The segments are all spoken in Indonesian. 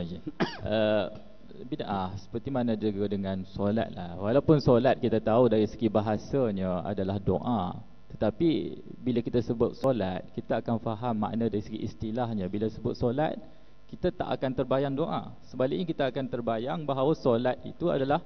Tuan Syed. Bid'ah seperti mana juga dengan solat lah. Walaupun solat kita tahu dari segi bahasanya adalah doa, tetapi bila kita sebut solat, kita akan faham makna dari segi istilahnya. Bila sebut solat, kita tak akan terbayang doa. Sebaliknya kita akan terbayang bahawa solat itu adalah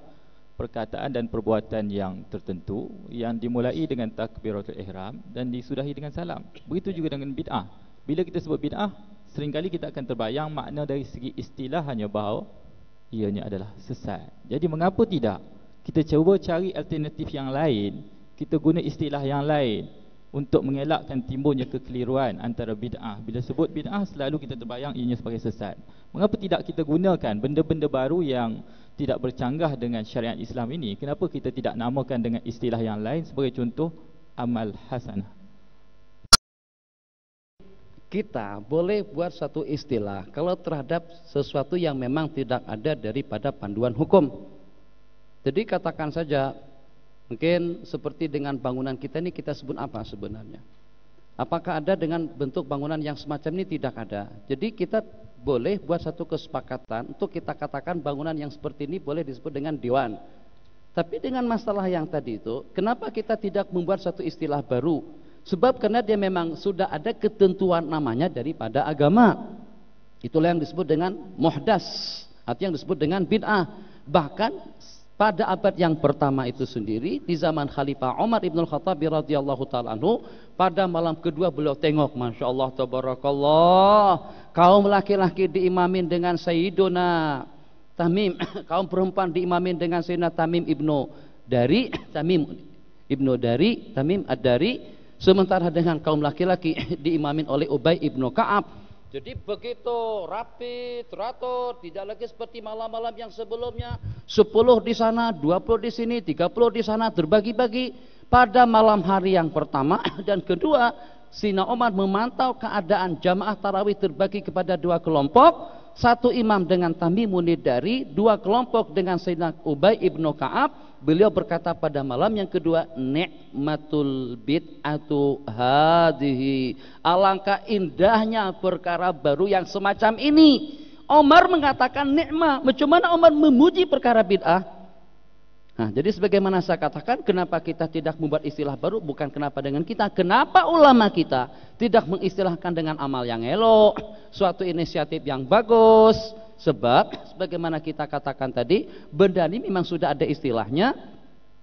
perkataan dan perbuatan yang tertentu yang dimulai dengan takbiratul ihram dan disudahi dengan salam. Begitu juga dengan bid'ah. Bila kita sebut bid'ah, seringkali kita akan terbayang makna dari segi istilahnya bahawa ianya adalah sesat. Jadi mengapa tidak kita cuba cari alternatif yang lain, kita guna istilah yang lain untuk mengelakkan timbulnya kekeliruan antara bid'ah. Bila sebut bid'ah, selalu kita terbayang ianya sebagai sesat. Mengapa tidak kita gunakan benda-benda baru yang tidak bercanggah dengan syariat Islam ini? Kenapa kita tidak namakan dengan istilah yang lain, sebagai contoh amal hasanah? Kita boleh buat satu istilah kalau terhadap sesuatu yang memang tidak ada daripada panduan hukum. Jadi katakan saja, mungkin seperti dengan bangunan kita ini, kita sebut apa sebenarnya? Apakah ada dengan bentuk bangunan yang semacam ini? Tidak ada. Jadi kita boleh buat satu kesepakatan untuk kita katakan bangunan yang seperti ini boleh disebut dengan diwan. Tapi dengan masalah yang tadi itu, kenapa kita tidak membuat satu istilah baru? Sebab karena dia memang sudah ada ketentuan namanya daripada agama. Itulah yang disebut dengan muhdas, artinya yang disebut dengan bid'ah. Bahkan pada abad yang pertama itu sendiri, di zaman Khalifah Umar ibn Khattab radhiyallahu ta'ala anhu, pada malam kedua beliau tengok, Masya Allah tabarakallah, kaum laki-laki diimamin dengan Sayyiduna Tamim, kaum perempuan diimamin dengan Sayyidina Tamim ibnu Dari, Tamim ad-Dari. Sementara dengan kaum laki-laki diimamin oleh Ubay ibnu Ka'ab. Jadi begitu rapi, teratur, tidak lagi seperti malam-malam yang sebelumnya, 10 di sana, 20 di sini, 30 di sana, terbagi-bagi. Pada malam hari yang pertama dan kedua, Sayyidina Umar memantau keadaan jamaah tarawih terbagi kepada dua kelompok. Satu imam dengan Tamimun Dari, dua kelompok dengan Sayyidina Ubay ibnu Ka'ab. Beliau berkata pada malam yang kedua, ni'matul bid'atu hadhihi, alangkah indahnya perkara baru yang semacam ini. Umar mengatakan nikmat. Macam mana Umar memuji perkara bid'ah? Nah, jadi sebagaimana saya katakan, kenapa kita tidak membuat istilah baru? Bukan kenapa dengan kita, kenapa ulama kita tidak mengistilahkan dengan amal yang elok, suatu inisiatif yang bagus. Sebab sebagaimana kita katakan tadi, benda ini memang sudah ada istilahnya.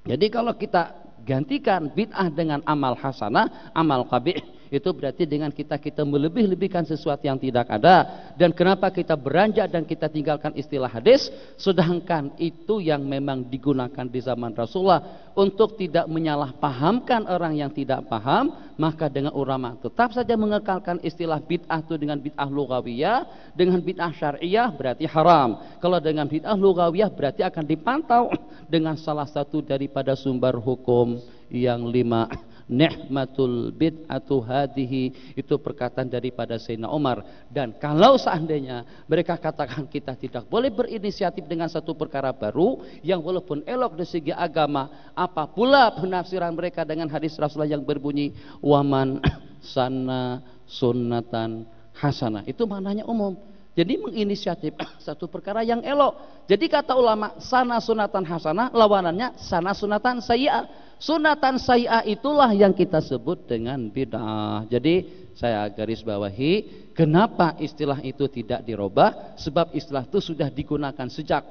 Jadi kalau kita gantikan bid'ah dengan amal hasanah, amal qabih, itu berarti dengan kita melebih-lebihkan sesuatu yang tidak ada. Dan kenapa kita beranjak dan kita tinggalkan istilah hadis, sedangkan itu yang memang digunakan di zaman Rasulullah untuk tidak menyalahpahamkan orang yang tidak paham. Maka dengan ulama tetap saja mengekalkan istilah bid'ah itu dengan bid'ah lugawiyah, dengan bid'ah syariah berarti haram. Kalau dengan bid'ah lugawiyah berarti akan dipantau dengan salah satu daripada sumber hukum yang 5. Ni'matul bid'atu hadhihi, itu perkataan daripada Sayyidina Umar. Dan kalau seandainya mereka katakan kita tidak boleh berinisiatif dengan satu perkara baru yang walaupun elok dari segi agama, apa pula penafsiran mereka dengan hadis Rasulullah yang berbunyi waman sana sunnatan hasanah, itu maknanya umum. Jadi menginisiatif satu perkara yang elok. Jadi kata ulama, sana sunatan hasanah, lawanannya sana sunatan sayyi'ah. Sunatan sayyi'ah itulah yang kita sebut dengan bid'ah. Jadi saya garis bawahi, kenapa istilah itu tidak dirubah? Sebab istilah itu sudah digunakan sejak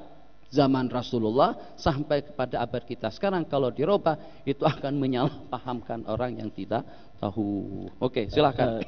zaman Rasulullah sampai kepada abad kita sekarang. Kalau dirubah, itu akan menyalahpahamkan orang yang tidak tahu. Oke, silakan.